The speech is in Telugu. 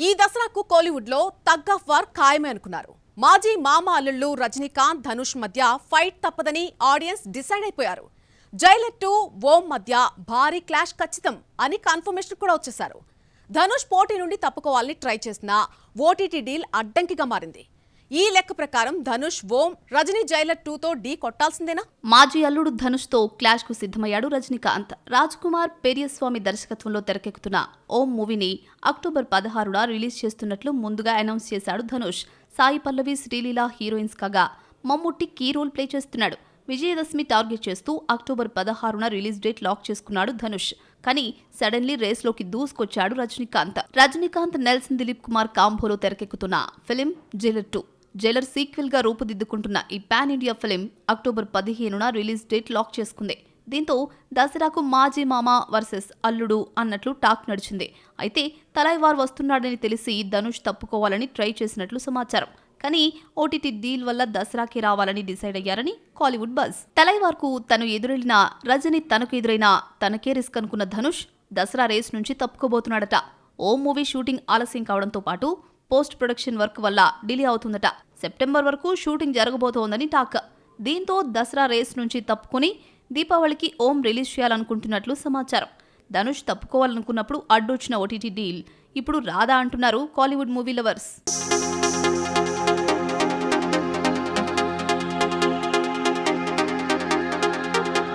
ఈ దసరాకు కోలీవుడ్ లో టగ్ ఆఫ్ వార్ ఖాయమే అనుకున్నారు. మాజీ మామ అల్లుళ్ళు రజనీకాంత్, ధనుష్ మధ్య ఫైట్ తప్పదని ఆడియన్స్ డిసైడ్ అయిపోయారు. జైలర్ 2 ఓం మధ్య భారీ క్లాష్ ఖచ్చితం అని కన్ఫర్మేషన్ కూడా వచ్చేశారు. ధనుష్ పోటీ నుండి తప్పుకోవాలని ట్రై చేసిన ఓటీటీ డీల్ అడ్డంకిగా మారింది. ఈ లెక్క ప్రకారం ధనుష్ ఓం, రజనీ జైలర్ 2తో ఢీ కొట్టాల్సిందేనా? మాజీ అల్లుడు ధనుష్తో క్లాష్ కు సిద్ధమయ్యాడు రజనీకాంత్. రాజ్ కుమార్ పెరియస్వామి దర్శకత్వంలో తెరకెక్కుతున్న ఓం మూవీని అక్టోబర్ 16న రిలీజ్ చేస్తున్నట్లు ముందుగా అనౌన్స్ చేశాడు ధనుష్. సాయి పల్లవి, శ్రీలీల హీరోయిన్స్ కాగా మమ్ముట్టి కీ రోల్ ప్లే చేస్తున్నాడు. విజయదశమి టార్గెట్ చేస్తూ అక్టోబర్ 16న రిలీజ్ డేట్ లాక్ చేసుకున్నాడు ధనుష్. కానీ సడన్లీ రేస్లోకి దూసుకొచ్చాడు రజనీకాంత్ నెల్సన్ దిలీప్ కుమార్ కాంబోలో తెరకెక్కుతున్న ఫిలిం జైలర్ 2. జైలర్ సీక్వెల్ గా రూపుదిద్దుకుంటున్న ఈ పాన్ ఇండియా ఫిలిం అక్టోబర్ 15న రిలీజ్ డేట్ లాక్ చేసుకుంది. దీంతో దసరాకు మాజీ మామ వర్సెస్ అల్లుడు అన్నట్లు టాక్ నడిచింది. అయితే తలైవార్ వస్తున్నాడని తెలిసి ధనుష్ తప్పుకోవాలని ట్రై చేసినట్లు సమాచారం. కానీ ఓటీటీ డీల్ వల్ల దసరాకి రావాలని డిసైడ్ అయ్యారని కాలీవుడ్ బజ్. తలైవార్కు తను ఎదురెళ్లిన రజనీ తనకు ఎదురైనా తనకే రిస్క్ అనుకున్న ధనుష్ దసరా రేస్ నుంచి తప్పుకోబోతున్నాడట. ఓం మూవీ షూటింగ్ ఆలస్యం కావడంతో పాటు పోస్ట్ ప్రొడక్షన్ వర్క్ వల్ల డిలే అవుతుందట. సెప్టెంబర్ వరకు షూటింగ్ జరగబోతోందని టాక్. దీంతో దసరా రేస్ నుంచి తప్పుకొని దీపావళికి ఓం రిలీజ్ చేయాలనుకుంటున్నట్లు సమాచారం. ధనుష్ తప్పుకోవాలనుకున్నప్పుడు అడ్డొచ్చిన ఓటీటీ డీల్ ఇప్పుడు రాదా అంటున్నారు కాలీవుడ్ మూవీ లవర్స్.